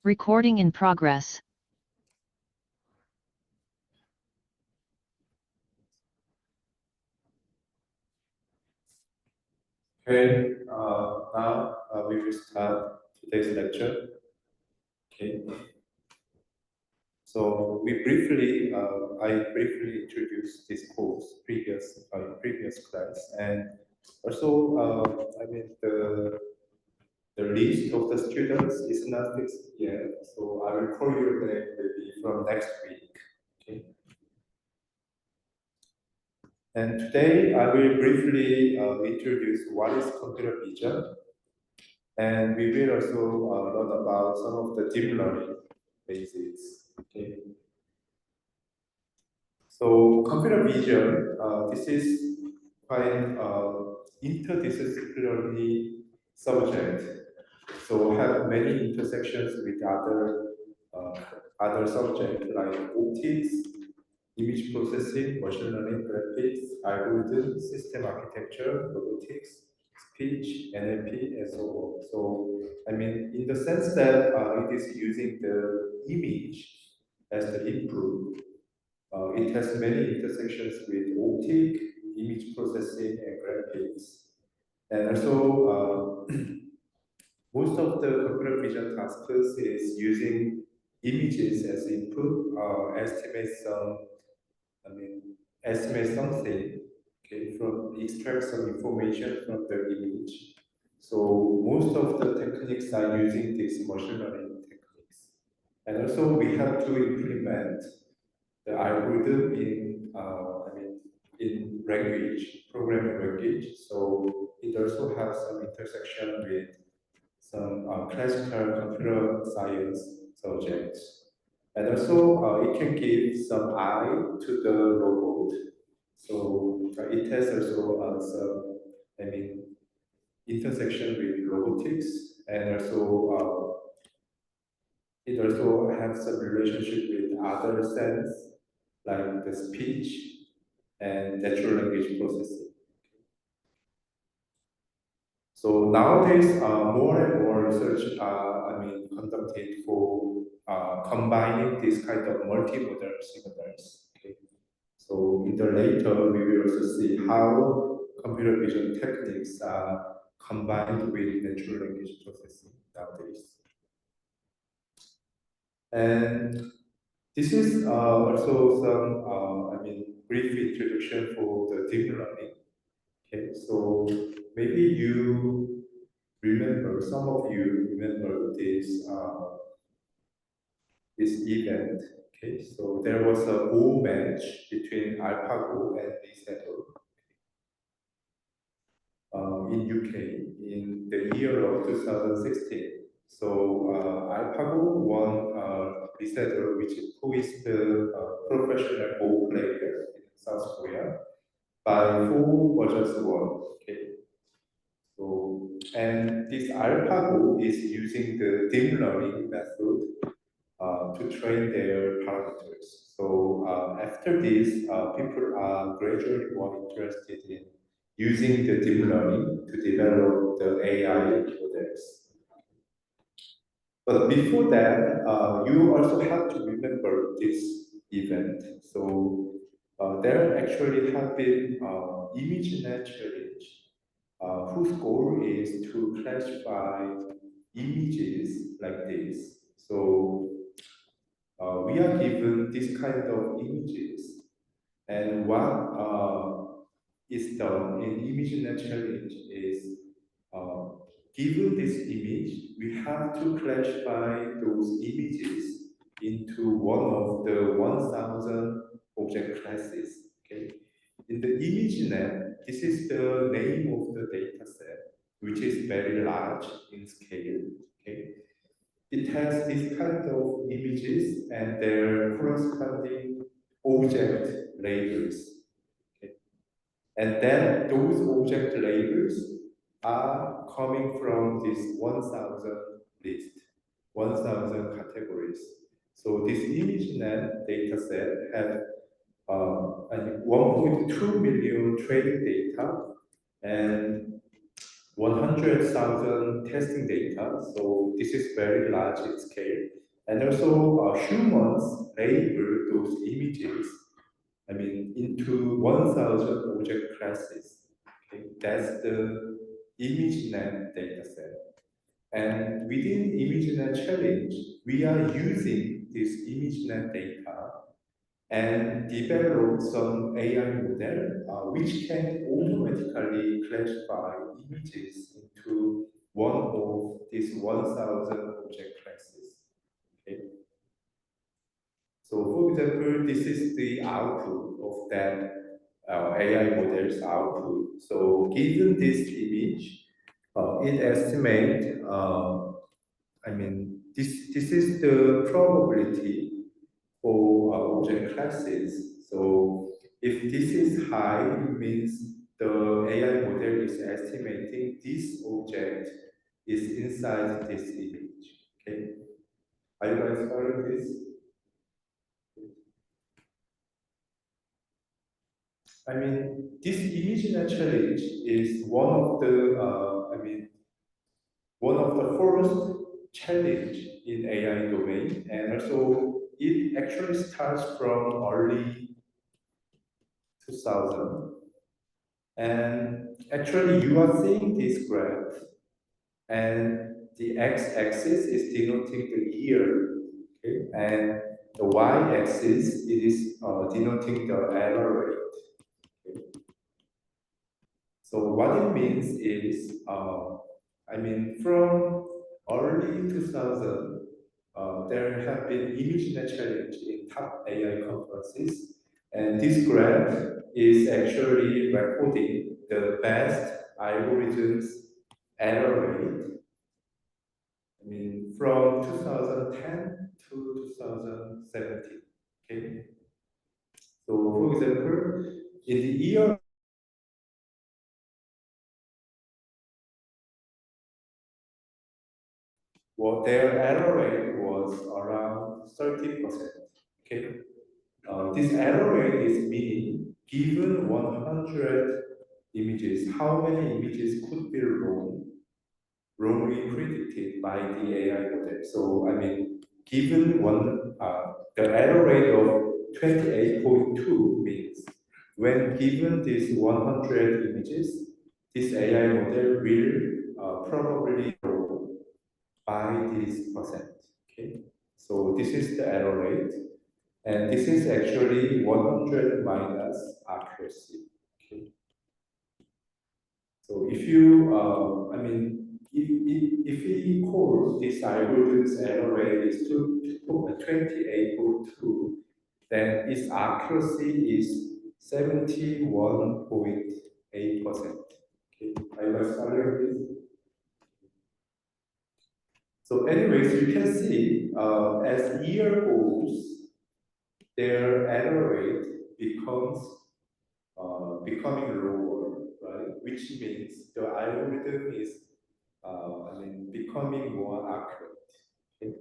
Recording in progress. Okay, now we will start today's lecture. Okay, so I briefly introduced this course in previous class, and also, the list of the students is not fixed yet, so I will call you back maybe from next week. Okay. And today I will briefly introduce what is computer vision, and we will also learn about some of the deep learning basics. Okay. So computer vision, this is quite interdisciplinary subject. So have many intersections with uh, other subjects like optics, image processing, machine learning, graphics, algorithm, system architecture, robotics, speech, NLP, and so on. So, I mean, in the sense that it is using the image as the input, it has many intersections with optic, image processing, and graphics. And also, most of the computer vision tasks is using images as input, I mean, estimate something, okay, from extract some information from the image. So most of the techniques are using these machine learning techniques. And also we have to implement the algorithm in language, programming language. So it also has some intersection with some classical computer science subjects. And also, it can give some eye to the robot. So it has also some, intersection with robotics, and also it also has some relationship with other sense, like the speech and natural language processing. So nowadays, more and more research conducted for combining this kind of multimodal signals. Okay. So in the later, we will also see how computer vision techniques are combined with natural language processing nowadays. And this is also some, brief introduction for the deep learning. Okay, so maybe some of you remember this event. Okay, so there was a Go match between AlphaGo and Lisetto in UK in the year of 2016. So AlphaGo won Lisetto, who is the professional Go player in South Korea, by 4 versus 1. Okay. So, and this AlphaGo is using the deep learning method to train their parameters. So after this, people are gradually more interested in using the deep learning to develop the AI models. But before that, you also have to remember this event. So there actually have been ImageNet challenge, whose goal is to classify images like this. So we are given this kind of images, and what is done in ImageNet challenge is uh, given this image, we have to classify those images into one of the 1,000 object classes. Okay, in the ImageNet, this is the name of the data set, which is very large in scale. Okay, it has this kind of images and their corresponding object labels. Okay. And then those object labels are coming from this 1,000 list, 1,000 categories. So this ImageNet data set has 1.2 million training data, and 100,000 testing data. So this is very large in scale. And also humans label those images, into 1,000 object classes. Okay? That's the ImageNet dataset. And within ImageNet challenge, we are using this ImageNet data and develop some AI model which can automatically classify images into one of these 1,000 object classes. Okay? So, for example, this is the output of that AI model's output. So, given this image, it estimates this is the probability for object classes. So if this is high, it means the AI model is estimating this object is inside this image. Okay, are you guys following this? This image challenge is one of the first challenge in AI domain, and also it actually starts from early 2000. And actually, you are seeing this graph, and the x-axis is denoting the year, okay? And the y-axis it is denoting the error rate. Okay? So what it means is, from early 2000, there have been image net challenge in top AI conferences, and this graph is actually recording the best algorithms error rate. From 2010 to 2017. Okay. So, for example, in the year their error rate was around 30%. Okay. This error rate is meaning given 100 images, how many images could be wrongly predicted by the AI model. So, given the error rate of 28.2 means when given these 100 images, this AI model will probably wrong by this percent. Okay, so this is the error rate, and this is actually 100 minus accuracy. Okay. So if you, if we call this algorithm's error rate is 28.2, then its accuracy is 71.8%. Okay, are you guys familiar with this? So anyways, you can see as year goes, their error rate becoming lower, right? Which means the algorithm is, becoming more accurate. Okay?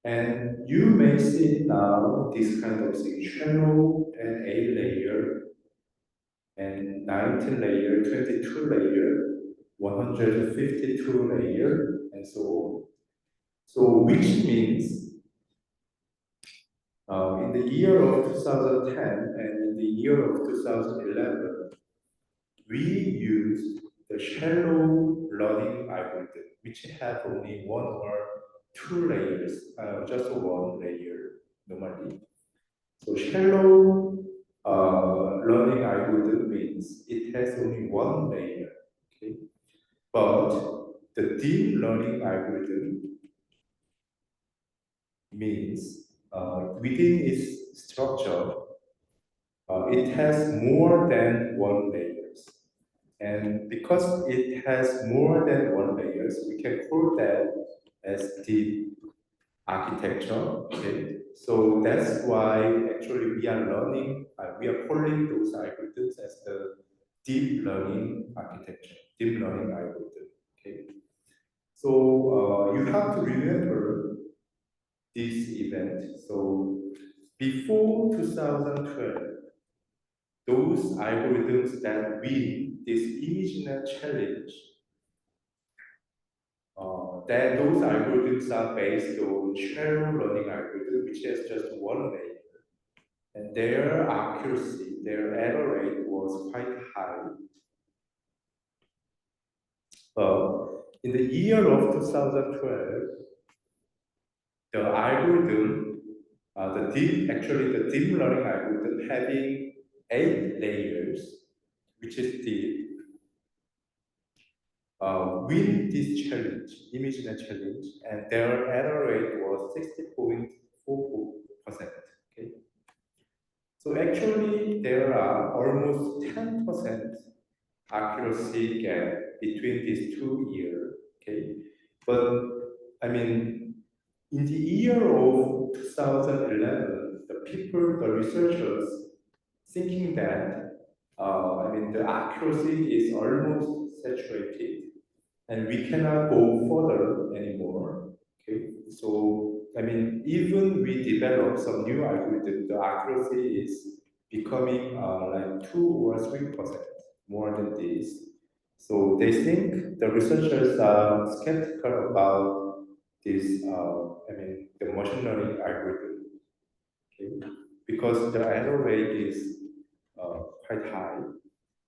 And you may see now this kind of thing, channel and A layer, and 19 layer, 22 layer, 152 layer, and so on. So which means in the year of 2010 and in the year of 2011, we used the shallow learning algorithm, which have only one or two layers, just one layer normally. So shallow learning algorithm means it has only one layer, okay? But the deep learning algorithm means within its structure, it has more than one layers. And because it has more than one layers, we can call that as deep architecture. Okay, so that's why actually we are calling those algorithms as the deep learning architecture, deep learning algorithm. Okay, so you have to remember this event. So before 2012, those algorithms that win this ImageNet challenge, that those algorithms are based on shallow learning algorithm, which has just one layer, and their accuracy, their error rate was quite high. But in the year of 2012, the algorithm, the deep learning algorithm having 8 layers, which is deep, win this challenge, ImageNet challenge, and their error rate was 60.44%. Okay? So actually, there are almost 10% accuracy gap between these 2 years. Okay, but I mean, in the year of 2011, the researchers, thinking that the accuracy is almost saturated, and we cannot go further anymore. Okay, so even we develop some new algorithm, the accuracy is becoming like 2 or 3% more than this. So they think the researchers are skeptical about this. The machine learning algorithm, okay, because the error rate is quite high,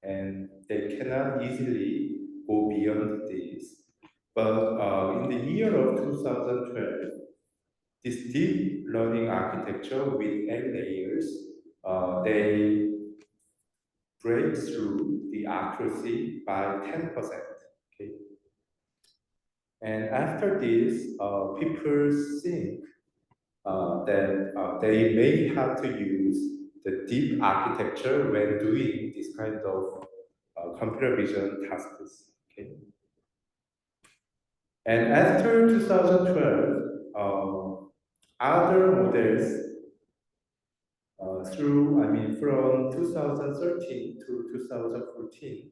and they cannot easily go beyond this. But in the year of 2012, this deep learning architecture with N layers, they break through the accuracy by 10%. Okay? And after this, people think that they may have to use the deep architecture when doing this kind of computer vision tasks. Okay? And after 2012, other models from 2013 to 2014,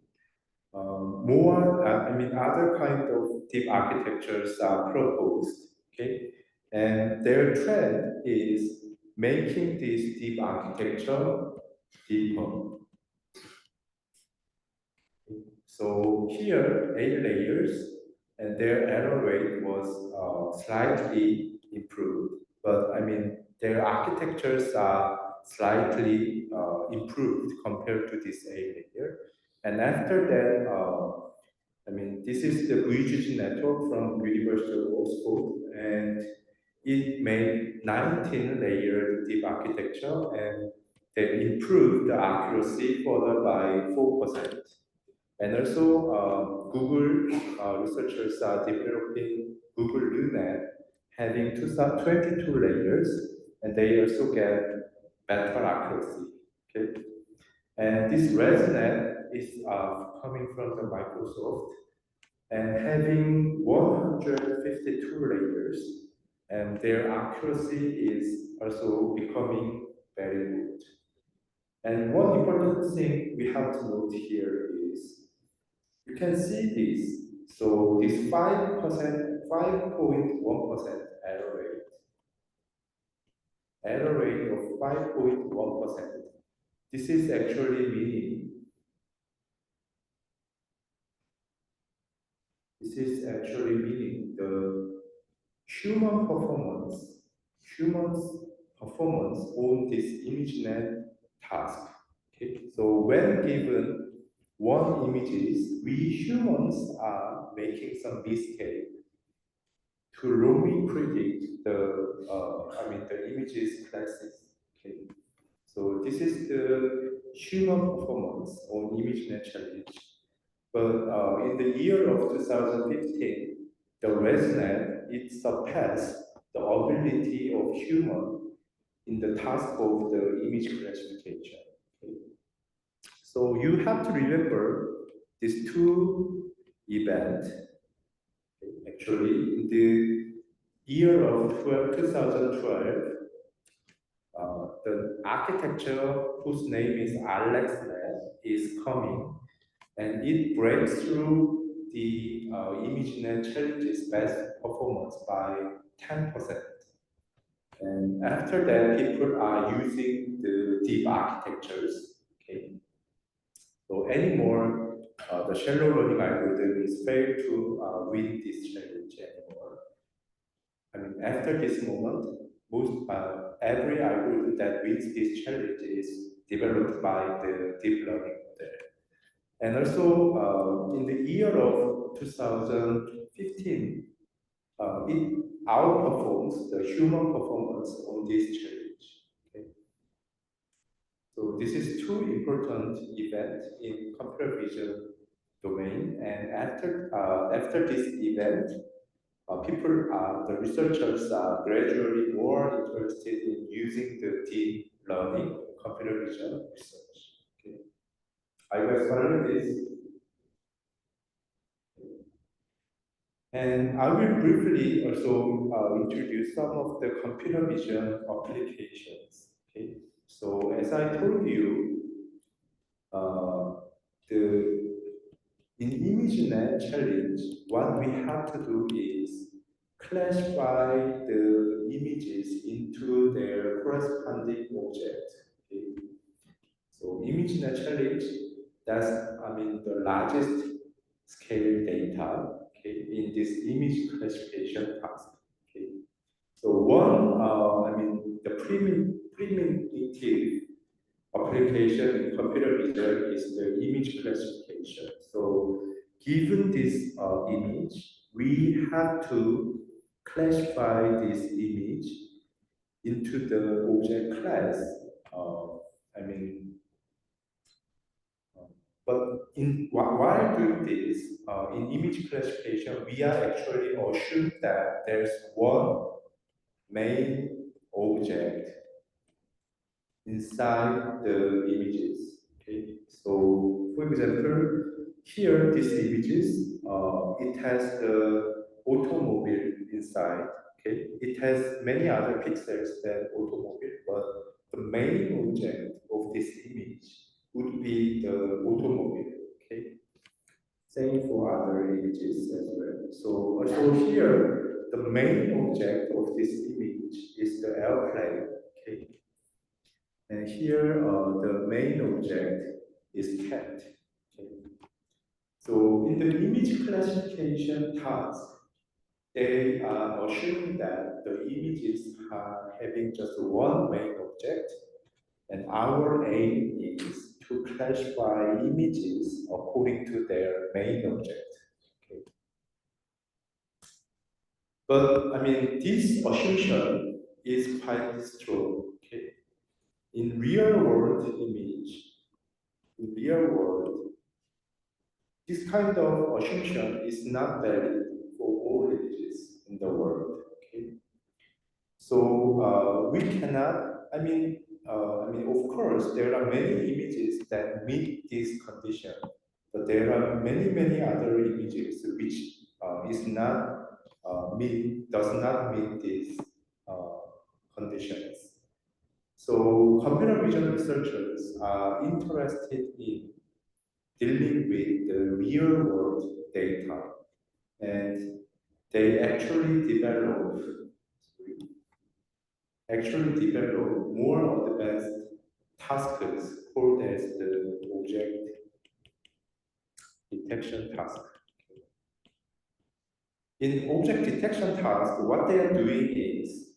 other kind of deep architectures are proposed. Okay, and their trend is making this deep architecture deeper. So here, 8 layers, and their error rate was slightly improved. But their architectures are slightly improved compared to this 8 layer. And after that, this is the Vision network from University of Oxford, and it made 19 layered deep architecture, and they improved the accuracy further by 4%. And also, Google researchers are developing Google LUNet, having 22 layers, and they also get better accuracy. Okay, and this ResNet is coming from the Microsoft, and having 152 layers, and their accuracy is also becoming very good. And one important thing we have to note here is you can see this. So this 5%, 5.1% error rate of 5.1%. This is actually meaning the human performance, humans performance on this ImageNet task. Okay, so when given one images, we humans are making some mistake to wrongly predict the images classes. Okay, so this is the human performance on ImageNet challenge. But in the year of 2015, the ResNet, it surpassed the ability of human in the task of the image classification. Okay. So you have to remember these two events. Okay. Actually, in the year of 2012, the architecture whose name is AlexNet is coming, and it breaks through the ImageNet challenges best performance by 10%. And after that, people are using the deep architectures. Okay. So anymore, the shallow learning algorithm is failed to win this challenge anymore. I mean, after this moment, every algorithm that wins this challenge is developed by the deep learning model. And also, in the year of 2015, it outperforms the human performance on this challenge. Okay? So this is two important events in computer vision domain. And after this event, the researchers are gradually more interested in using the deep learning in computer vision research. Okay. Are you guys following this? And I will briefly also introduce some of the computer vision applications. Okay. So as I told you, uh, the in ImageNet challenge, what we have to do is classify the images into their corresponding object. Okay? So ImageNet challenge, that's the largest scale data, okay, in this image classification task. Okay? So the primitive application in computer vision is the image classification. So given this image, we have to classify this image into the object class. Uh, I mean, uh, but while doing this, in image classification, we are actually assumed that there's one main object inside the images. Okay, so for example, here these images, it has the automobile inside. Okay, it has many other pixels than automobile, but the main object of this image would be the automobile. Okay, same for other images as well. So also here, the main object of this image is the airplane. Okay, and here, the main object is cat. Okay. So in the image classification task, they are assuming that the images are having just one main object, and our aim is to classify images according to their main object. Okay. But this assumption is quite strong. Okay. In real world image, in real world, this kind of assumption is not valid for all images in the world. Okay, so we cannot. Of course, there are many images that meet this condition, but there are many other images which is not does not meet these uh, conditions. So computer vision researchers are interested in dealing with the real world data, and they actually develop more advanced tasks called as the object detection task. In object detection task, what they are doing is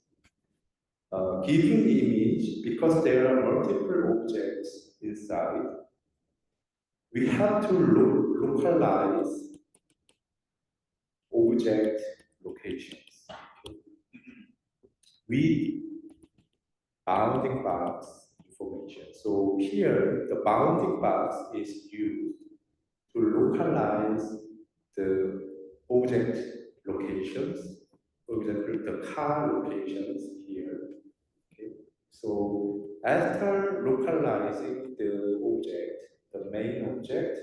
given the image, because there are multiple objects inside, we have to localize object locations with bounding box information. So here, the bounding box is used to localize the object locations. For example, the car locations here. Okay. So after localizing the object, the main object,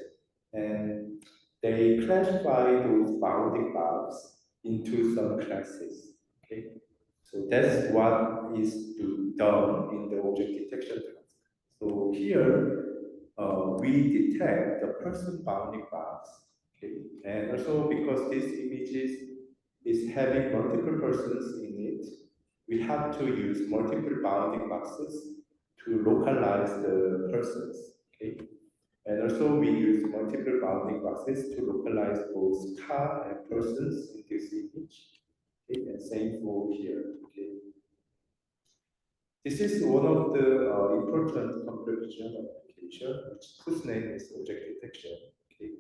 and they classify those bounding box into some classes. Okay. So that's what is done in the object detection task. So here, we detect the person bounding box. Okay. And also because this is having multiple persons in it, we have to use multiple bounding boxes to localize the persons. Okay. And also we use multiple bounding boxes to localize both car and persons in this image. Okay, and same for here. Okay. This is one of the important computer vision application, whose name is object detection. Okay.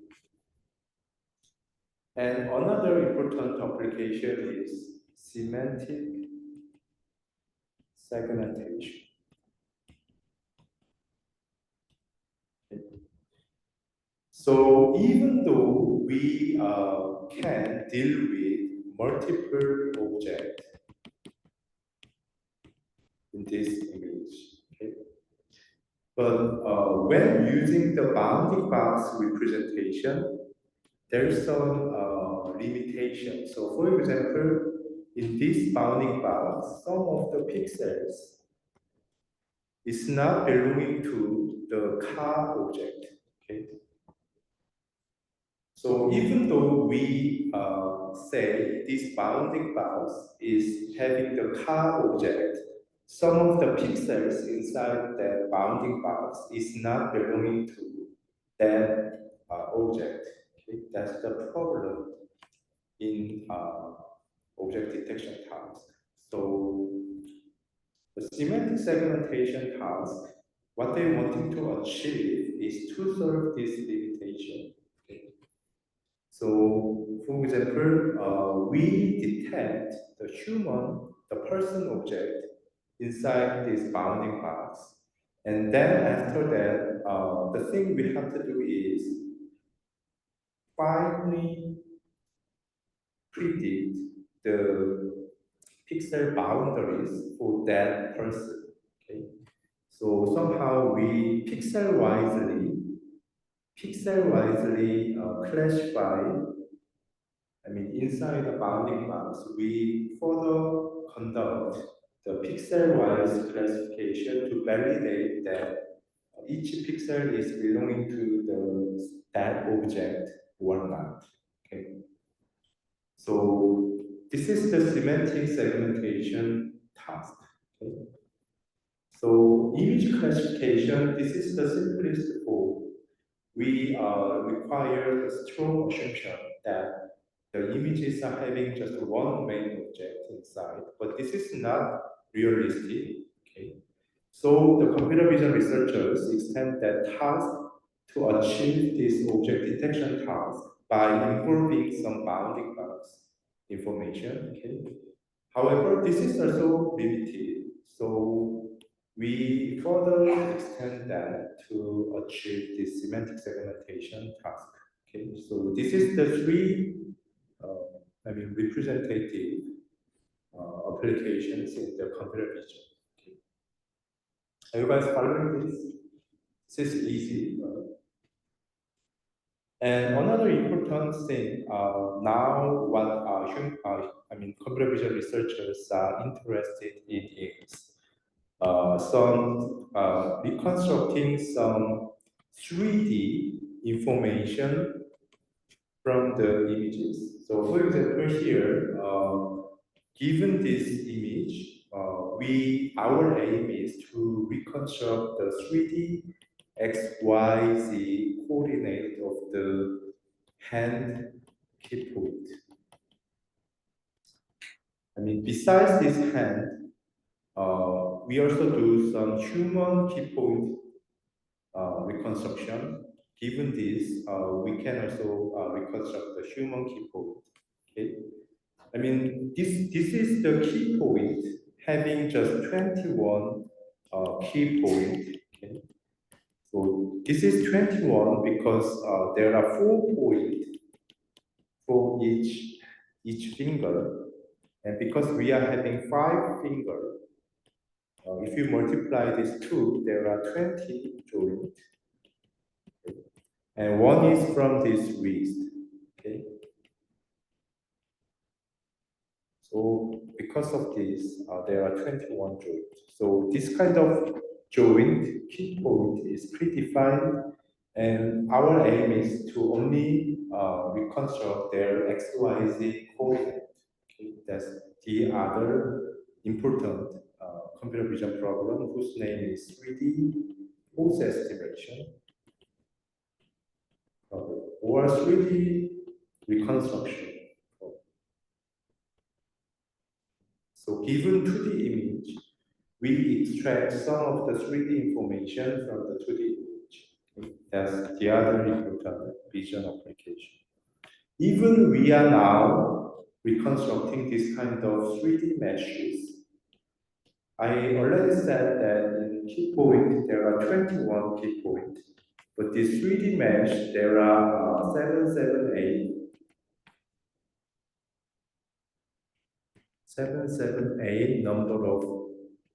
And another important application is semantic segmentation. Okay. So even though we can deal with multiple objects in this image, okay? But when using the bounding box representation, there's some limitation. So for example, in this bounding box, some of the pixels is not belonging to the car object. Okay. So even though we say this bounding box is having the car object, some of the pixels inside that bounding box is not belonging to that object. Okay? That's the problem in object detection task. So the semantic segmentation task, what they wanting to achieve is to solve this limitation. Okay? So, for example, we detect the human, the person object inside this bounding box. And then after that, the thing we have to do is finally predict the pixel boundaries for that person. Okay? So somehow we pixel wisely classify. I mean, inside the bounding box, we further conduct the pixel-wise classification to validate that each pixel is belonging to that object or not. Okay. So this is the semantic segmentation task. Okay. So image classification, this is the simplest form. We require a strong assumption that the images are having just one main object inside, but this is not realistic. Okay. So the computer vision researchers extend that task to achieve this object detection task by involving some bounding box information. Okay. However, this is also limited. So we further extend that to achieve this semantic segmentation task. Okay, so this is the three, representative applications in the computer vision. Okay. Are you guys following this? This is easy. And another important thing, now what computer vision researchers are interested in is some reconstructing some 3D information from the images. So for example here, given this image, our aim is to reconstruct the 3D XYZ coordinate of the hand key point. I mean, besides this hand, we also do some human key point reconstruction. Given this, we can also reconstruct the human key point. Okay, I mean this is the key point having just 21 key point. Okay, so this is 21 because there are 4 points for each finger, and because we are having 5 fingers. If you multiply these two, there are 20 joints. Okay. And one is from this wrist. Okay. So because of this, there are 21 joints. So this kind of joint key point is predefined, and our aim is to only reconstruct their XYZ coordinate. Okay. That's the other important computer vision problem whose name is 3D pose estimation. or 3D reconstruction. So given 2D image, we extract some of the 3D information from the 2D image. That's the other important vision application. Even we are now reconstructing this kind of 3D meshes. I already said that in key point there are 21 key points, but this 3D mesh there are 778 number of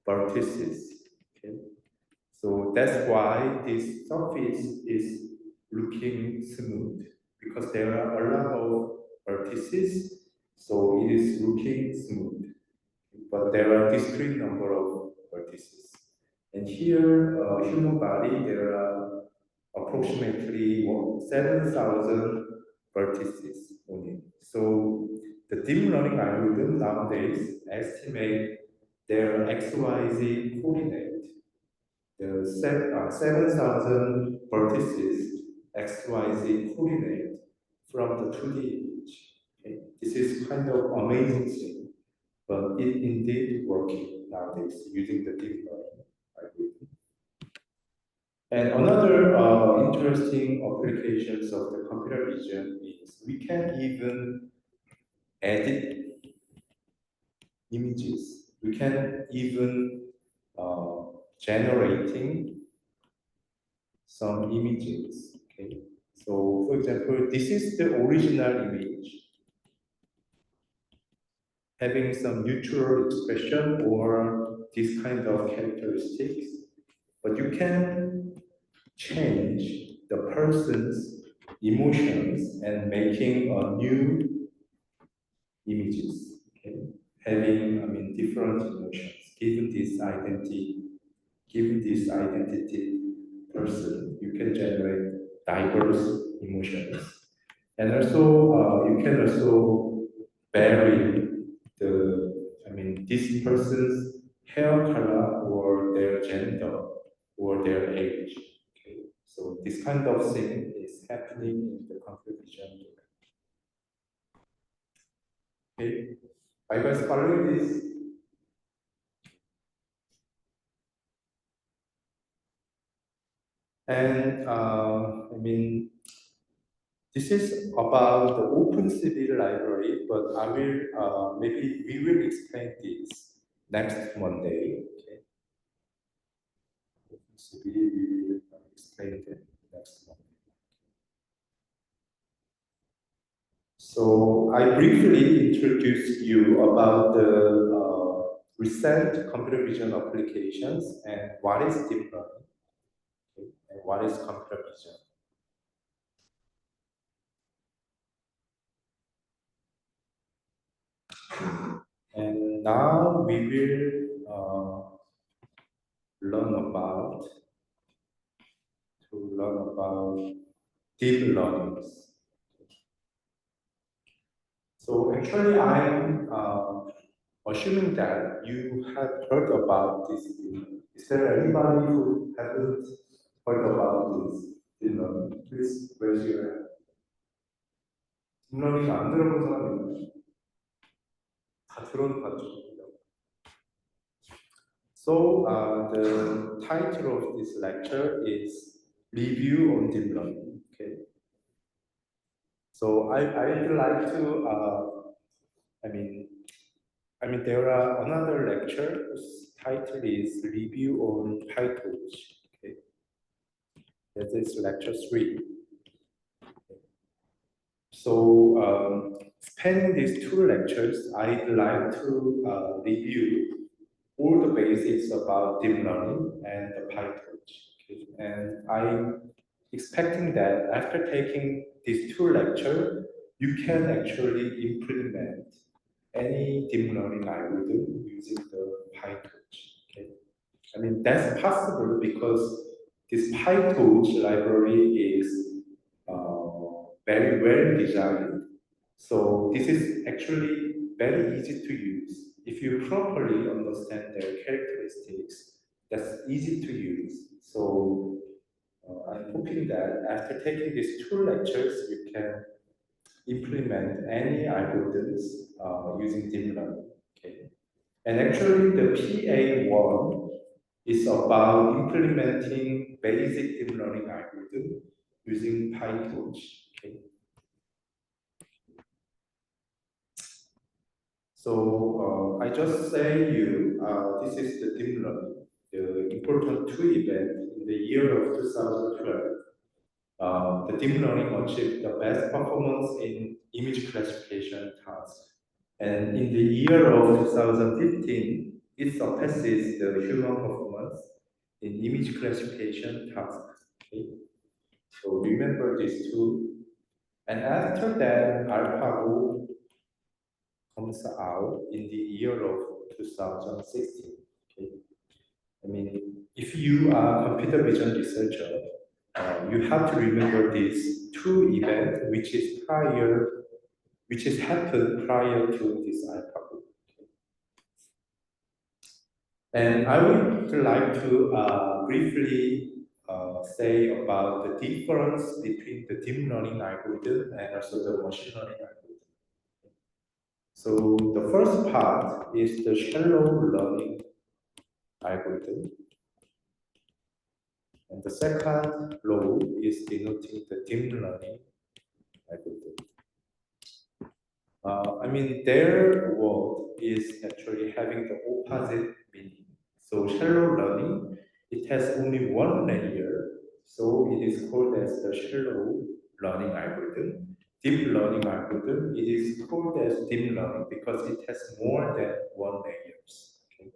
vertices. Okay? So that's why this surface is looking smooth because there are a lot of vertices, so it is looking smooth. But there are discrete number of vertices. And here, human body, there are approximately 7,000 vertices only. So the deep learning algorithm nowadays estimate their XYZ coordinate, the 7,000 vertices XYZ coordinate from the 2D image. Okay? This is kind of amazing thing, but it indeed working nowadays using the deep learning algorithm. And another interesting applications of the computer vision is we can even edit images. We can even generating some images. Okay. So, for example, this is the original image having some neutral expression or this kind of characteristics, but you can change the person's emotions and making a new images, okay? Having, I mean, different emotions, given this identity person, you can generate diverse emotions. And also, you can also vary this person's hair color or their gender or their age. Okay? So this kind of thing is happening in the computer vision. Okay, are you guys following this? And this is about the OpenCV library, but I will maybe we will explain this next Monday. Okay, OpenCV we will explain it next Monday. So I briefly introduced you about the recent computer vision applications and what is deep learning, okay, and what is computer vision. And now we will learn about deep learning. So actually, I'm assuming that you have heard about this. Is there anybody who haven't heard about this? Please raise your hand. 딥러닝 안 들어본 사람 있나요? 다 들어봤죠. So the title of this lecture is Review on Deep Learning. Okay. So I'd like to there are another lecture whose title is Review on PyTorch. Okay. That is lecture 3. So spanning these 2 lectures, I'd like to review all the basics about deep learning and the PyTorch. Okay. And I'm expecting that after taking these 2 lectures, you can actually implement any deep learning algorithm using the PyTorch. Okay. I mean, that's possible because this PyTorch library is very well designed. So this is actually very easy to use. If you properly understand their characteristics, that's easy to use. So I'm hoping that after taking these two lectures, you can implement any algorithms using deep learning. Okay? And actually, the PA1 is about implementing basic deep learning algorithm using PyTorch. Okay? So I just say you, this is the deep learning, the important two event in the year of 2012. The deep learning achieved the best performance in image classification tasks. And in the year of 2015, it surpasses the human performance in image classification tasks. Okay? So remember these two. And after that, AlphaGo comes out in the year of 2016. Okay? I mean, if you are a computer vision researcher, you have to remember these two events, which is happened prior to this AlphaGo. And I would like to briefly say about the difference between the deep learning algorithm and also the machine learning algorithm. So the first part is the shallow learning algorithm, and the second row is denoting the deep learning algorithm. I mean, their word is actually having the opposite meaning. So shallow learning, it has only one layer, so it is called as the shallow learning algorithm. Deep learning algorithm, it is called as deep learning because it has more than one layers. Okay?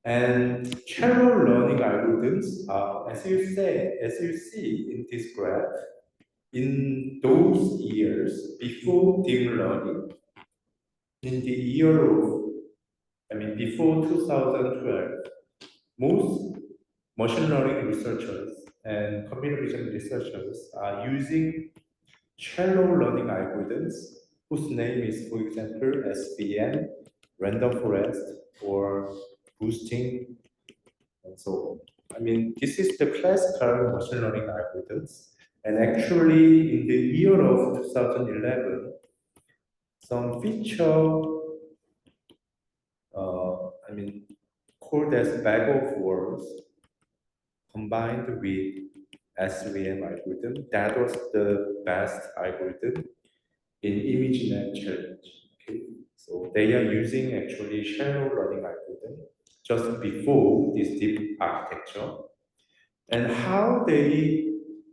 And shallow learning algorithms, as you see in this graph, in those years before deep learning, in the year of, I mean, before 2012, most machine learning researchers and computer vision researchers are using shallow learning algorithms whose name is, for example, SVM, random forest, or boosting, and so on. I mean, this is the classical machine learning algorithms. And actually, in the year of 2011, some feature, I mean, called as bag of words combined with SVM algorithm, that was the best algorithm in ImageNet challenge. Okay? So they are using actually shallow learning algorithm just before this deep architecture. And how they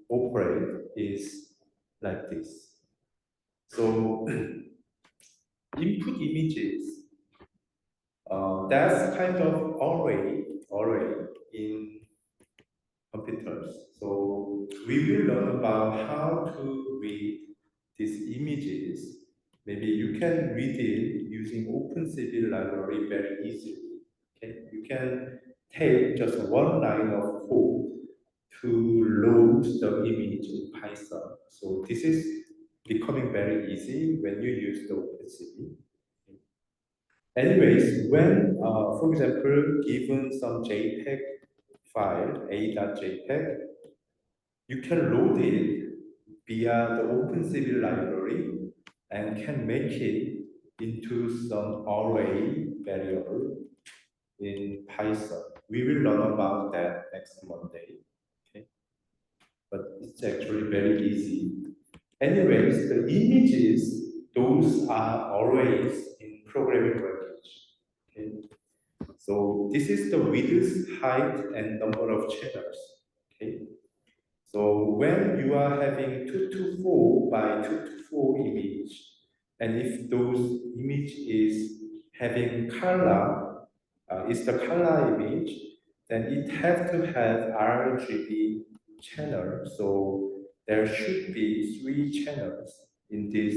operate is like this. So input images, that's kind of array in computers. So we will learn about how to read these images. Maybe you can read it using OpenCV library very easily. Okay? You can take just one line of code to load the image in Python. So this is becoming very easy when you use the OpenCV. Anyways, when, for example, given some JPEG file, a.jpg, you can load it via the OpenCV library and can make it into some array variable in Python. We will learn about that next Monday. Okay? But it's actually very easy. Anyways, the images, those are arrays in programming language. Okay? So this is the width, height, and number of channels. Okay? So when you are having 224 by 224 image, and if those image is having color, is the color image, then it has to have RGB channel. So there should be 3 channels in this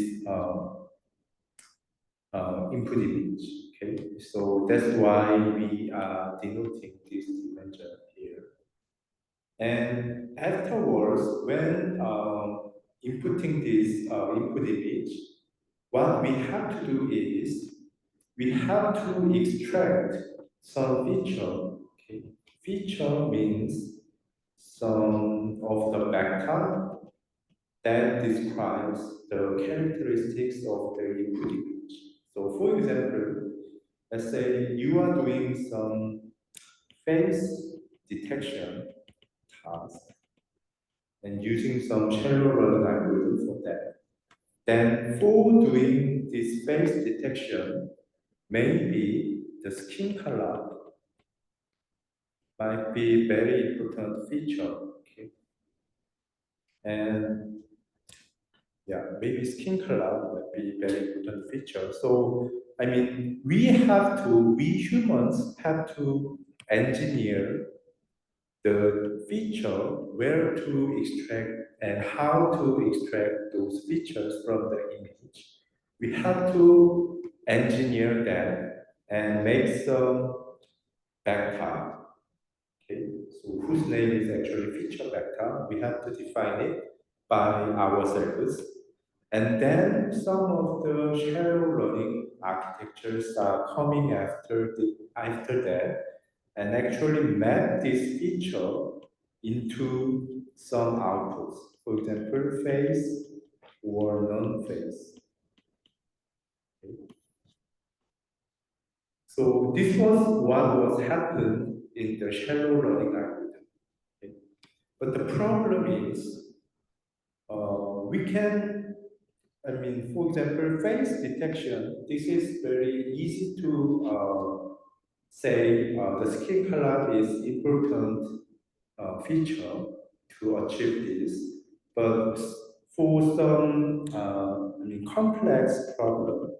input image. Okay, so that's why we are denoting this dimension here. And afterwards, when inputting this input image, what we have to do is we have to extract some feature. Okay? Feature means some of the vector that describes the characteristics of the input image. So for example, let's say you are doing some face detection task and using some shallow learning algorithm for that. Then for doing this face detection, maybe the skin color might be very important feature. Okay? And yeah, maybe skin color might be very important feature. So I mean, we humans have to engineer the feature, where to extract and how to extract those features from the image. We have to engineer that and make some vector. Okay, so whose name is actually feature vector. We have to define it by ourselves. And then some of the shallow learning architectures are coming after that and actually map this feature into some outputs. For example, face or non-face. Okay. So this was what was happened in the shallow learning algorithm. Okay. But the problem is, we can, I mean, for example, face detection, this is very easy to say the skin color is important feature to achieve this. But for some I mean, complex problem,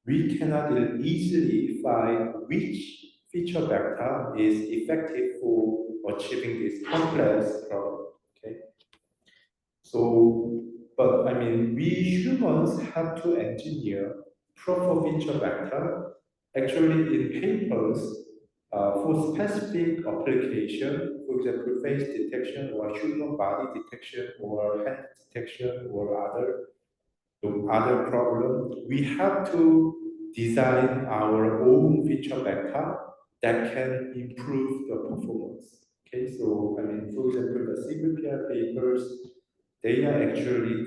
we cannot easily find which feature vector is effective for achieving this complex problem. Okay. So, but I mean, we humans have to engineer proper feature vector. Actually, in papers, for specific application, for example, face detection or human body detection or hand detection or other problem, we have to design our own feature vector that can improve the performance. Okay, so I mean, for example, the CVPR papers, they are actually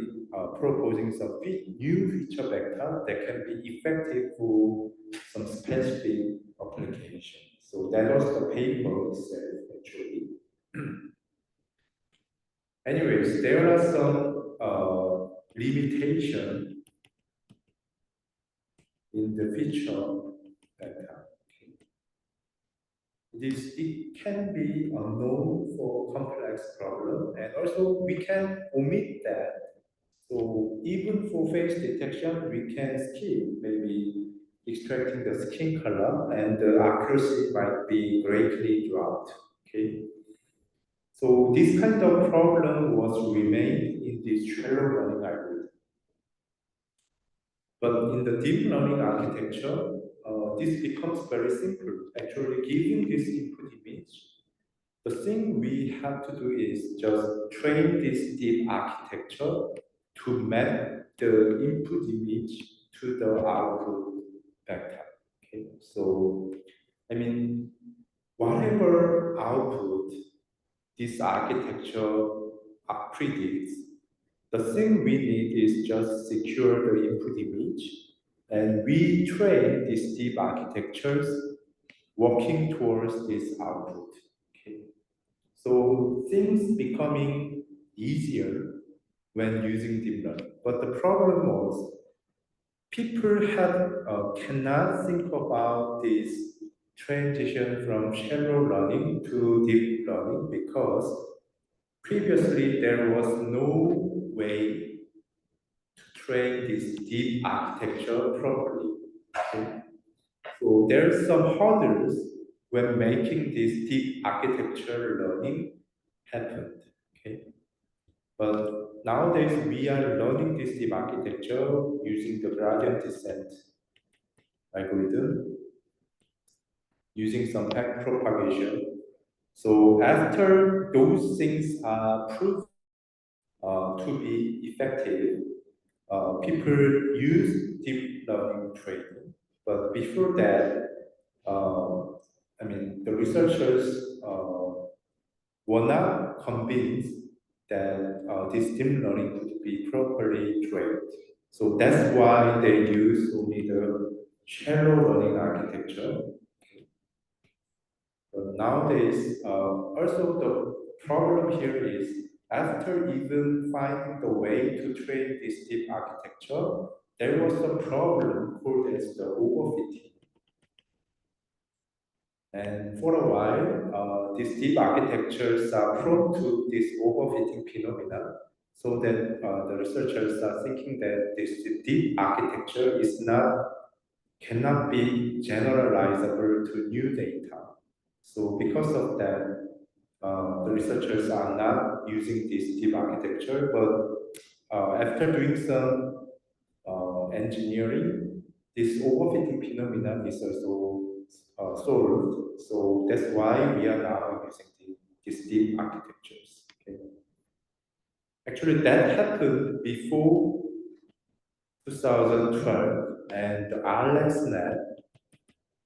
proposing some new feature vector that can be effective for some specific application. So that was the paper itself, actually. Anyways, there are some limitations in the feature vector. It can be unknown for complex problem, and also we can omit that. So even for face detection, we can skip maybe extracting the skin color, and the accuracy might be greatly dropped. Okay. So this kind of problem was remained in this shallow learning algorithm. But in the deep learning architecture, this becomes very simple. Actually, giving this input image, the thing we have to do is just train this deep architecture to map the input image to the output vector. Okay, so I mean, whatever output this architecture predicts, the thing we need is just secure the input image, and we train these deep architectures working towards this output. Okay. So things becoming easier when using deep learning. But the problem was people cannot think about this transition from shallow learning to deep learning because previously there was no way to train this deep architecture properly. Okay? So there are some hurdles when making this deep architecture learning happen. Okay? But nowadays we are learning this deep architecture using the gradient descent algorithm, using some back propagation. So after those things are proved to be effective, people use deep learning training. But before that, uh, I mean, the researchers were not convinced that this deep learning could be properly trained. So that's why they use only the shallow learning architecture. But nowadays, also the problem here is after even finding the way to train this deep architecture, there was a problem called as the overfitting. And for a while, these deep architectures are prone to this overfitting phenomena. So that the researchers are thinking that this deep architecture is not cannot be generalizable to new data. So because of that, the researchers are not using this deep architecture, but after doing some engineering, this overfitting phenomenon is also solved. So that's why we are now using these deep architectures. Okay. Actually, that happened before 2012, and the RLSNet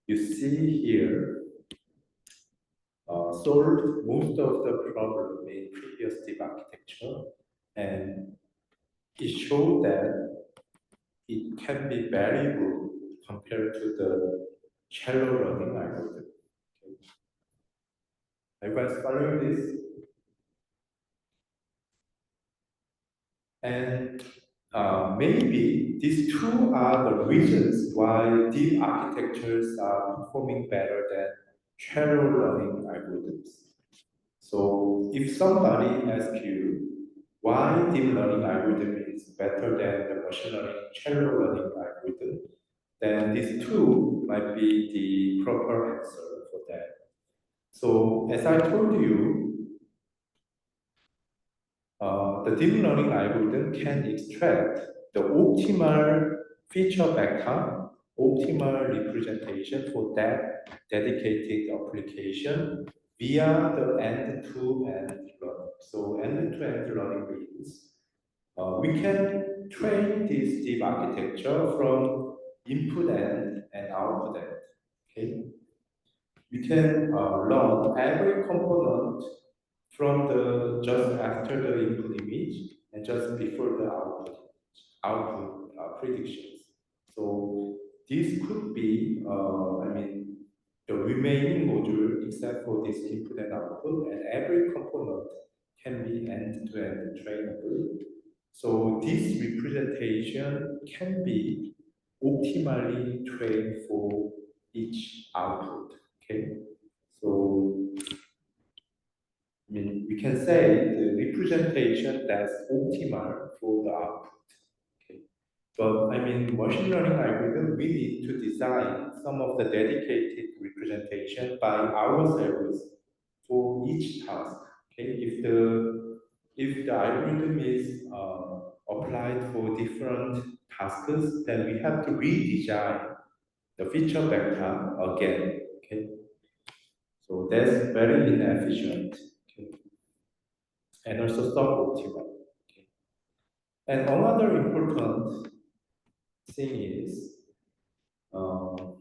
you see here solved most of the problem in previous deep architecture, and it showed that it can be very good compared to the shallow learning algorithm. Okay. Are you guys following this? And maybe these two are the reasons why deep architectures are performing better than shallow learning algorithms. So if somebody asks you why deep learning algorithm is better than the machine learning shallow learning algorithm, then these two might be the proper answer for that. So as I told you, the deep learning algorithm can extract the optimal feature vector, optimal representation for that dedicated application via the end-to-end learning. So end-to-end learning means we can train this deep architecture from input end and output end. Okay, we can learn every component from the just after the input image and just before the output predictions. So this could be, I mean, the remaining module except for this input and output, and every component can be end-to-end trainable. So this representation can be optimally trained for each output. Okay, so I mean, we can say the representation that's optimal for the output. Okay. But I mean, machine learning algorithm, we need to design some of the dedicated representation by ourselves for each task. Okay, if the algorithm is applied for different tasks, then we have to redesign the feature vector again. Okay, so that's very inefficient. Okay, and also suboptimal. Okay. And another important thing is um,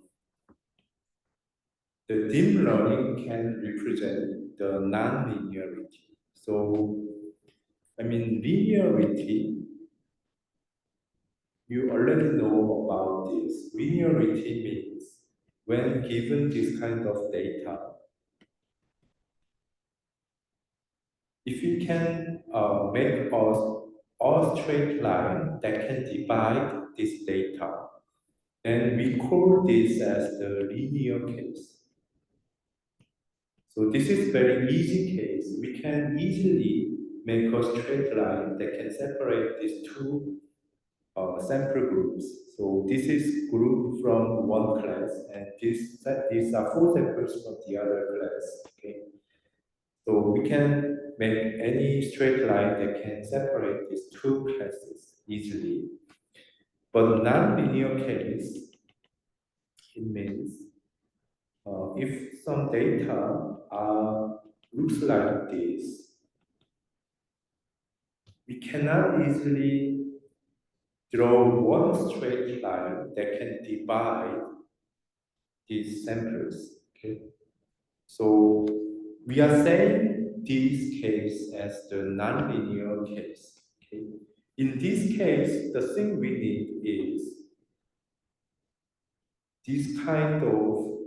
the deep learning can represent the non-linearity. So, I mean, linearity, you already know about this. Linearity means when given this kind of data, if you can make a straight line that can divide this data, then we call this as the linear case. So this is very easy case. We can easily make a straight line that can separate these two sample groups. So this is group from one class, and these are four samples from the other class. Okay. So we can make any straight line that can separate these two classes easily. But non-linear case, it means if some data looks like this, we cannot easily draw one straight line that can divide these samples. Okay? So we are saying this case as the nonlinear case. Okay? In this case, the thing we need is this kind of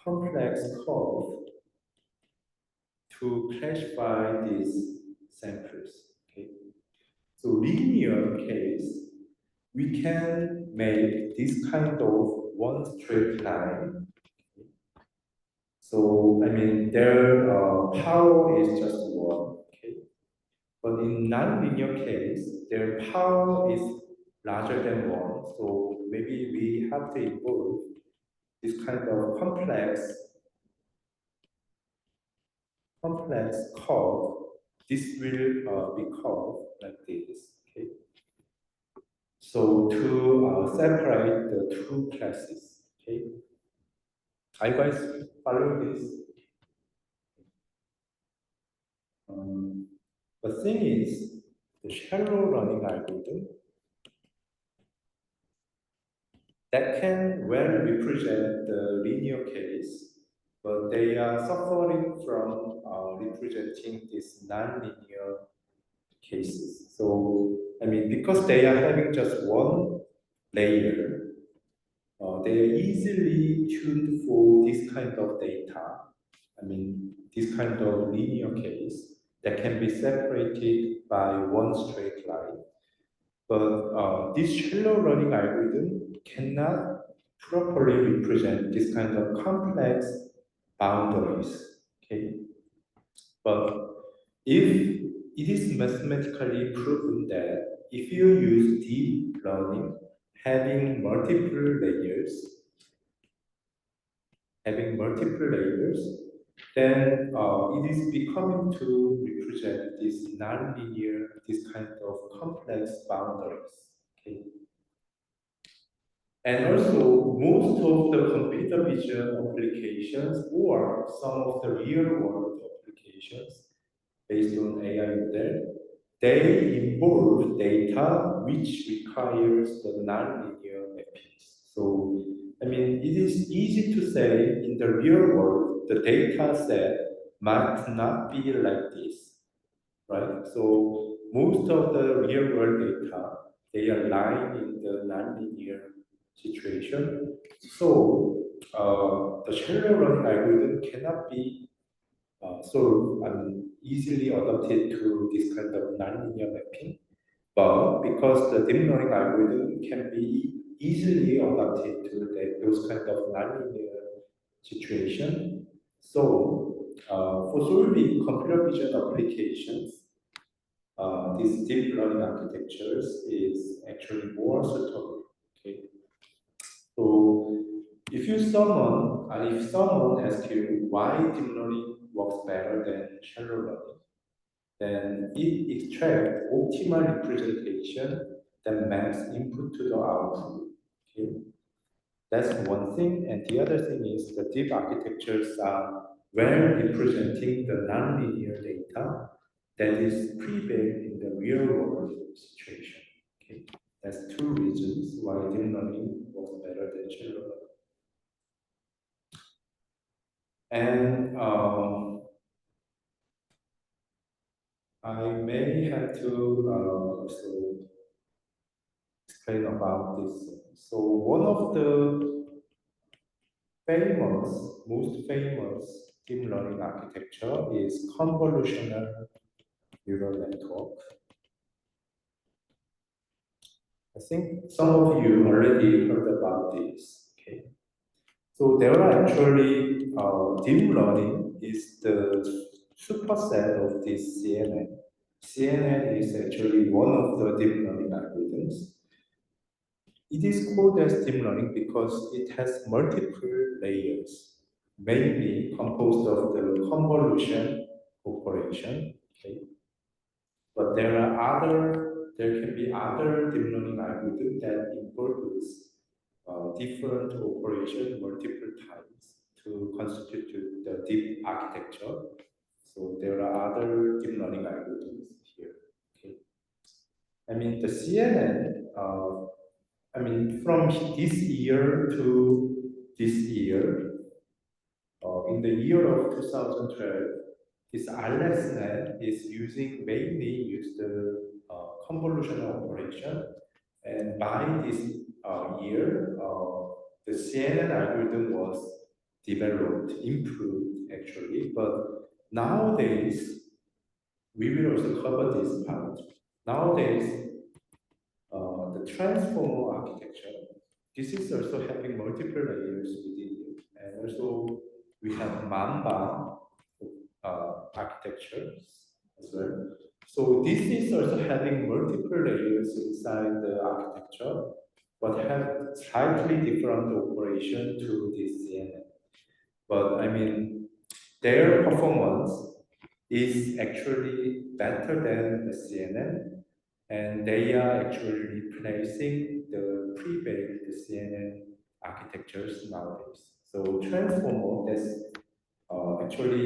complex curve to classify these samples. Okay? So linear case, we can make this kind of one straight line. So I mean, their power is just one. Okay? But in nonlinear case, their power is larger than one. So maybe we have to involve this kind of complex curve. This will be curved like this. Okay. So to separate the two classes. Okay. Are you guys following this? Um, the thing is, the shallow running algorithm that can well represent the linear case, but they are suffering from representing these nonlinear cases. So, I mean, because they are having just one layer, they are easily tuned for this kind of data. I mean, this kind of linear case that can be separated by one straight line. But this shallow learning algorithm cannot properly represent this kind of complex boundaries. Okay, but if it is mathematically proven that if you use deep learning having multiple layers, then it is becoming to represent this nonlinear, this kind of complex boundaries. Okay. And also, most of the computer vision applications or some of the real world applications based on AI model, they involve data which requires the nonlinear mappings. So, I mean, it is easy to say in the real world, the data set might not be like this, right? So, most of the real world data, they are lying in the nonlinear situation. So, the shallow learning algorithm cannot be so easily adapted to this kind of nonlinear mapping. But because the deep learning algorithm can be easily adapted to those kind of nonlinear situation, so for solving computer vision applications, this deep learning architectures is actually more suitable. Okay, so if someone asks you why deep learning works better than shallow learning, then it extracts optimal representation that maps input to the output. Okay? That's one thing, and the other thing is the deep architectures are well representing the nonlinear data that is prevalent in the real world situation. Okay? That's two reasons why deep learning works better than shallow learning. And I may have to also explain about this. So one of the most famous deep learning architecture is convolutional neural network. I think some of you already heard about this. Okay. So there are actually deep learning is the superset of this CNN. CNN is actually one of the deep learning algorithms. It is called as deep learning because it has multiple layers, mainly composed of the convolution operation. Okay? But there can be other deep learning algorithms that involves different operation multiple times to constitute the deep architecture. So there are other deep learning algorithms here. Okay? I mean, the CNN, from this year to this year, in the year of 2012, this RLSNet is using mainly use the convolutional operation, and by this year, the CNN algorithm was developed, improved actually, but nowadays we will also cover this part. Nowadays, the transformer architecture, this is also having multiple layers within it, and also we have Mamba architectures as well. So this is also having multiple layers inside the architecture, but have slightly different operation to this CNN. But I mean, their performance is actually better than the CNN, and they are actually replacing the pre-baked CNN architectures nowadays. So transformer, that's actually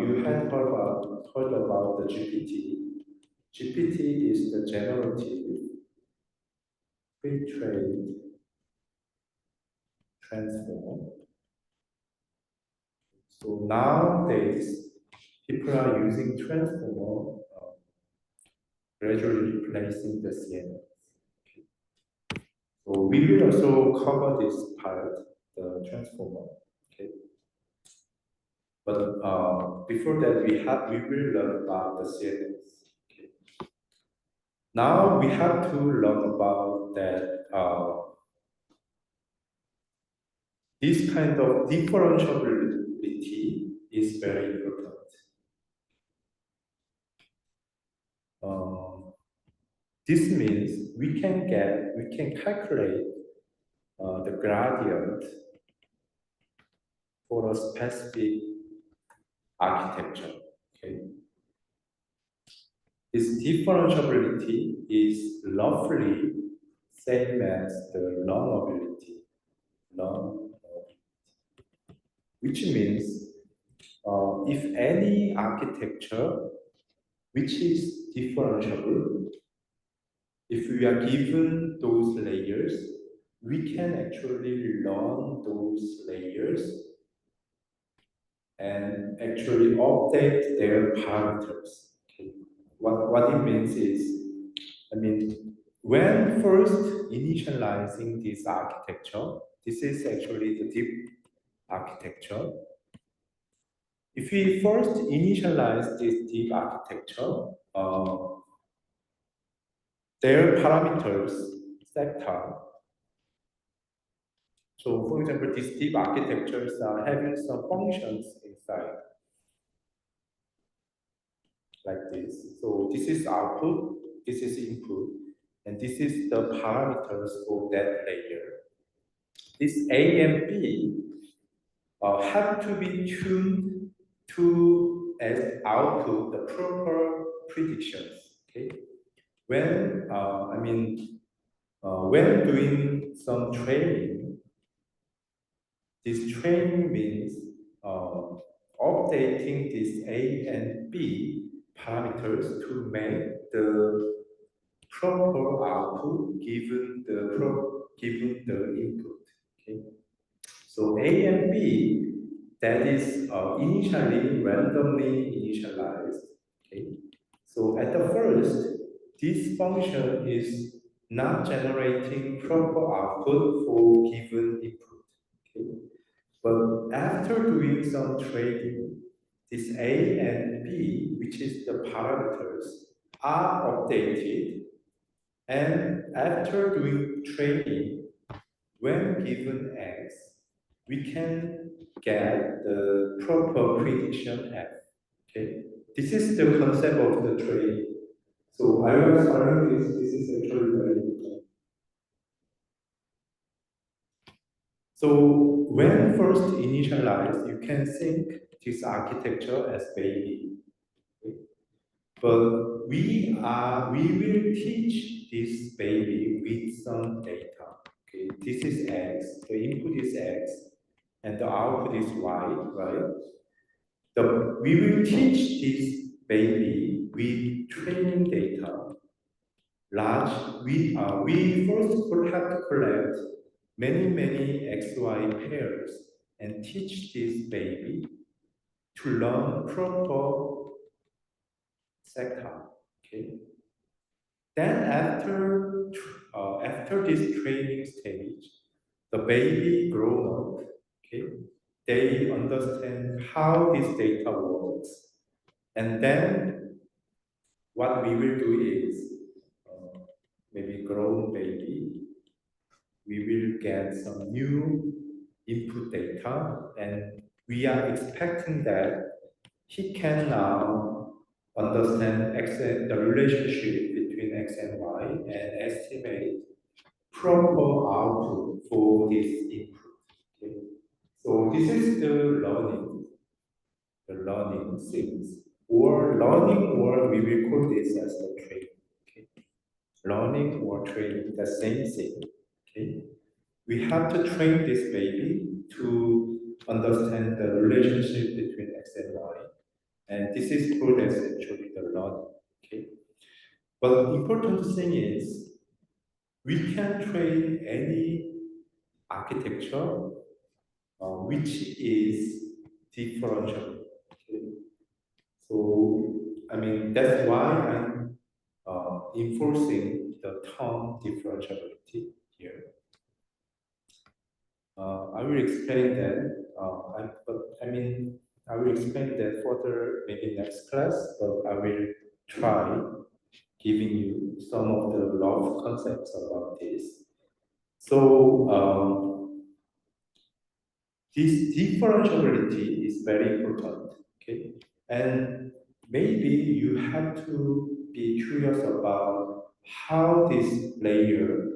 you had heard about the GPT. GPT is the generative pre-trained transformer. So nowadays, people are using transformer gradually replacing the CNN. So we will also cover this part, the transformer. Okay. But before that, we will learn about the CNNs. Okay. Now we have to learn about that this kind of differentiability is very important. This means we can calculate the gradient for a specific architecture. Okay. This differentiability is roughly same as the learnability, which means if any architecture which is differentiable, if we are given those layers, we can actually learn those layers and actually update their parameters. Okay. What it means is, I mean, when first initializing this architecture, this is actually the deep architecture. If we first initialize this deep architecture, their parameters sector. So, for example, these deep architectures are having some functions inside, like this. So, this is output, this is input, and this is the parameters for that layer. This A and B have to be tuned to as output the proper predictions. Okay, when when doing some training, this training means updating these A and B parameters to make the proper output given the input. Okay. So A and B, that is initially randomly initialized. Okay. So at the first, this function is not generating proper output for given input. Okay. But after doing some trading, this A and B, which is the parameters, are updated. And after doing trading, when given X, we can get the proper prediction F. Okay, this is the concept of the trade. So I was learning this is actually very important. So when first initialized, you can think this architecture as baby. Okay? But we will teach this baby with some data. Okay, this is X, the input is X, and the output is Y, right? We will teach this baby with training data. We first will have to collect many XY pairs and teach this baby to learn proper sector. Okay. Then after this training stage, the baby grown up. Okay, they understand how this data works, and then what we will do is maybe grown baby, we will get some new input data, and we are expecting that he can now understand the relationship between x and y and estimate proper output for this input. Okay? So this is the learning things, or learning, or we will call this as the training. Okay? Learning or training, the same thing. Okay? We have to train this baby to understand the relationship between x and y, and this is called as actually the learning. Okay? But the important thing is we can train any architecture which is differentiable. Okay? So, I mean, that's why I'm enforcing the term differentiability here. I will explain that. I will explain that further maybe next class, but I will try giving you some of the rough concepts about this. So, this differentiability is very important, okay? And maybe you have to be curious about how this layer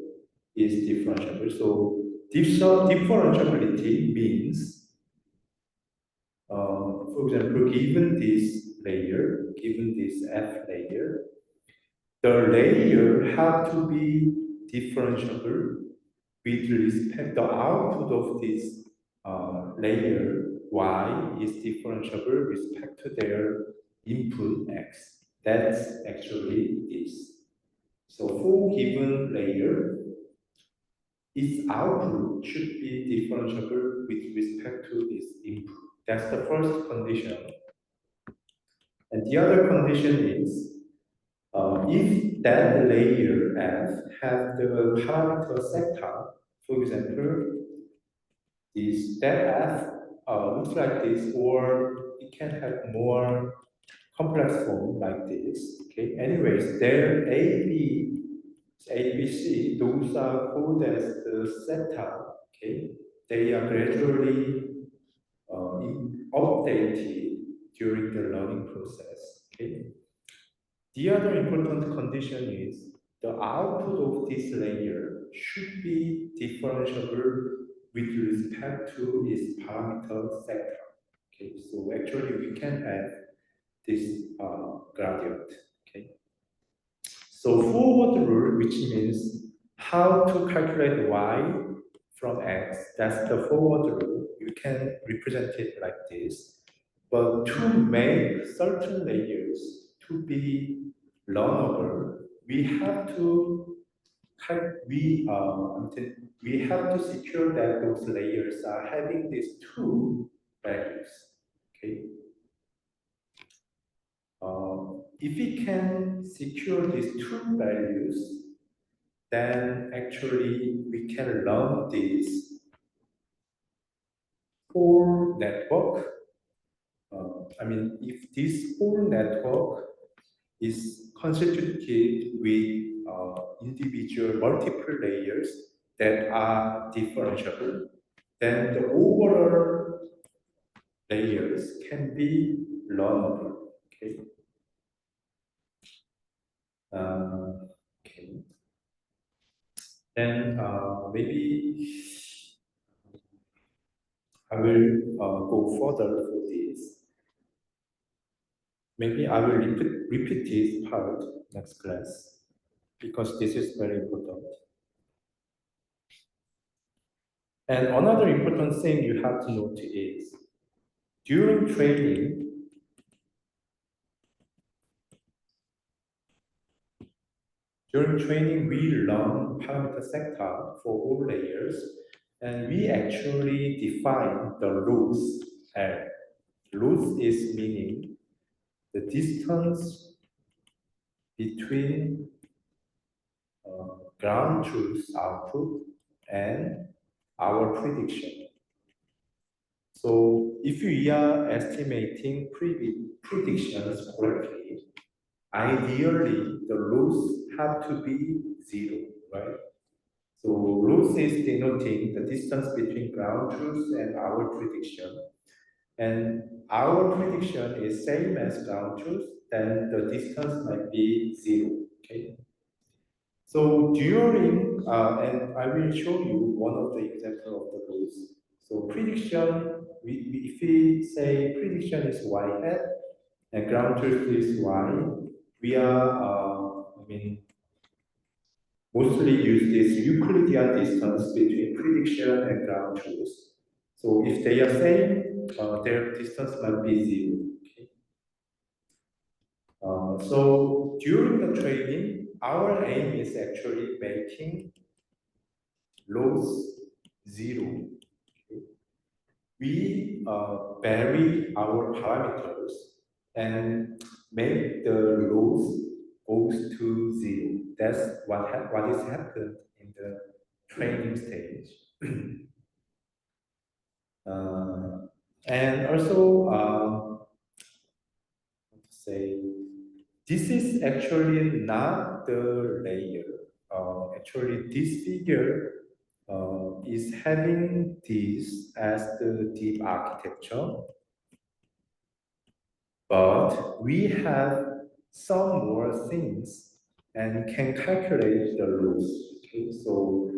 is differentiable. So, differentiability means, for example, given this F layer, the layer have to be differentiable with respect the output of this layer y is differentiable with respect to their input x. That's actually this. So for given layer, its output should be differentiable with respect to its input. That's the first condition. And the other condition is if that layer F has the parameter sector, for example, this that F looks like this, or it can have more complex form like this. Okay. Anyways, there A, B, C, those are called as the sector. Okay. They are gradually updated during the learning process. Okay. The other important condition is the output of this layer should be differentiable with respect to its parameter sector. Okay, so actually we can have this gradient. Okay, so forward rule, which means how to calculate y from x, that's the forward rule. You can represent it like this. But to make certain layers to be learnable, we have to we have to secure that those layers are having these two values. Okay. If we can secure these two values, then actually we can learn this whole network. If this whole network is constituted with individual multiple layers that are differentiable, then the overall layers can be learnable. Okay. Okay. Then maybe I will go further for this. Maybe I will repeat this part next class because this is very important. And another important thing you have to note is during training, we learn parameter sector for all layers, and we actually define the rules L. loss is meaning the distance between ground truth output and our prediction. So if we are estimating predictions correctly, ideally the loss have to be zero, right? So loss is denoting the distance between ground truth and our prediction. And our prediction is same as ground truth, then the distance might be zero, okay? So during, and I will show you one of the example of the rules. So prediction, if we say prediction is y hat and ground truth is y, we are, mostly use this Euclidean distance between prediction and ground truth. So if they are same, their distance might be zero. Okay? So during the training, our aim is actually making loss zero. Okay? We vary our parameters and make the loss goes to zero. That's what is happened in the training stage. And also, say, this is actually not the layer. Actually, this figure is having this as the deep architecture, but we have some more things and can calculate the loss. Okay, so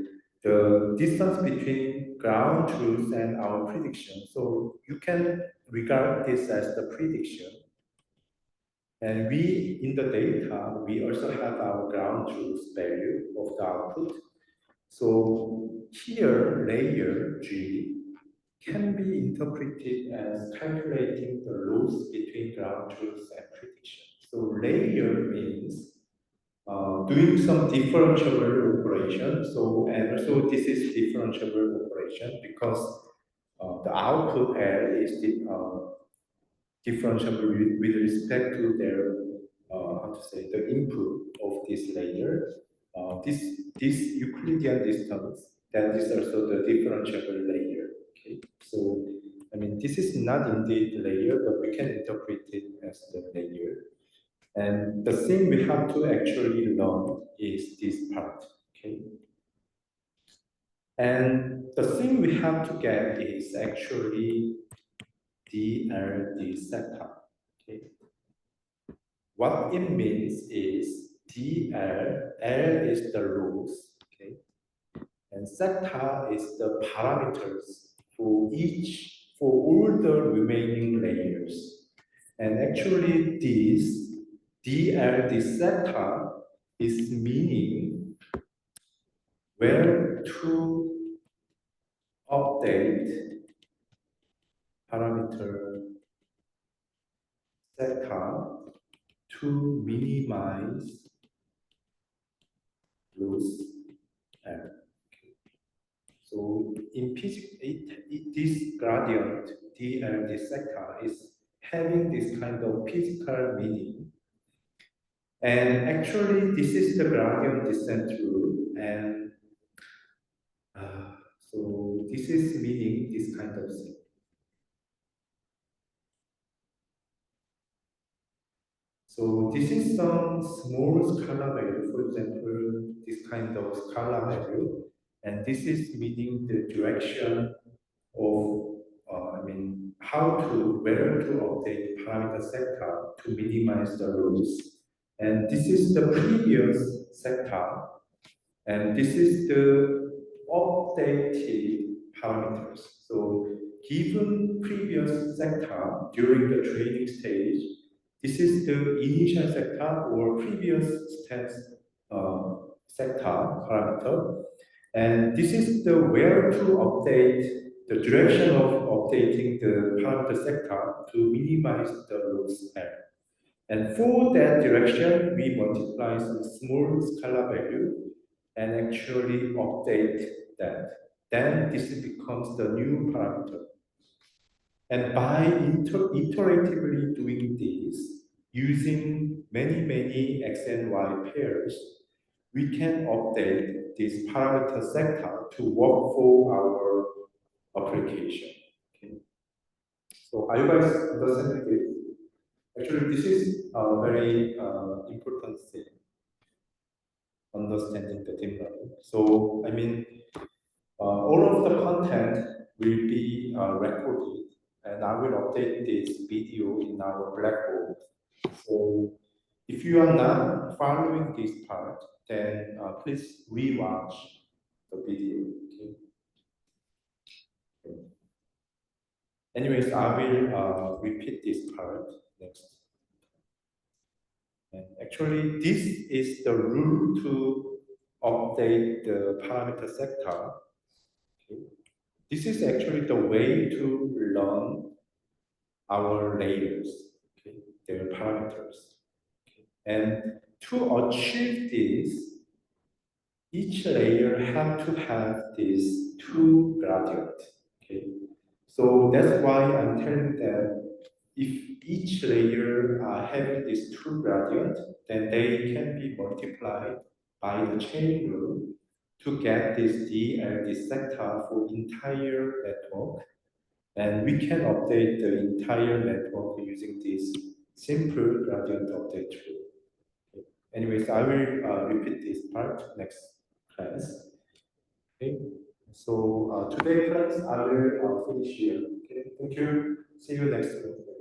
the distance between ground truth and our prediction. So you can regard this as the prediction. And we, in the data, we also have our ground truth value of the output. So here, layer G can be interpreted as calculating the loss between ground truth and prediction. So layer means doing some differentiable operation. So, and also this is differentiable operation because the output L is differentiable with respect to their, how to say, the input of this layer. This Euclidean distance, that is also the differentiable layer. Okay, so I mean this is not indeed layer, but we can interpret it as the layer. And the thing we have to actually learn is this part. Okay, and the thing we have to get is actually DLD setup. Okay, what it means is DL, L is the rules, okay, and sector is the parameters for all the remaining layers. And actually this DL, this sector is meaning where to update parameter sector to minimize loss error. So in physics, this gradient, this sector is having this kind of physical meaning. And actually, this is the gradient descent rule. And so this is meaning this kind of thing. So this is some small scalar value, for example, this kind of scalar value. And this is meaning the direction of, where to update parameter sector to minimize the loss. And this is the previous sector, and this is the updated parameters. So given previous sector during the training stage, this is the initial sector or previous stance sector parameter. And this is the where to update the direction of updating the parameter sector to minimize the loss error. And for that direction, we multiply some small scalar value and actually update that. Then this becomes the new parameter. And by iteratively doing this, using many X and Y pairs, we can update this parameter sector to work for our application. Okay. So are you guys understanding this? Actually, this is a very important thing, understanding the deep learning. So, I mean, all of the content will be recorded, and I will update this video in our Blackboard. So, if you are not following this part, then please rewatch the video. Okay? Okay. Anyways, I will repeat this part next. And actually, this is the rule to update the parameter sector. Okay. This is actually the way to learn our layers, okay, their parameters. Okay. And to achieve this, each layer have to have this two gradient. Okay. So that's why I'm telling them if each layer having this two gradient, then they can be multiplied by the chain rule to get this DL sector for entire network. And we can update the entire network using this simple gradient update rule. Okay. Anyways, I will repeat this part next class. Okay. So today class I will finish here. Okay. Thank you. See you next week.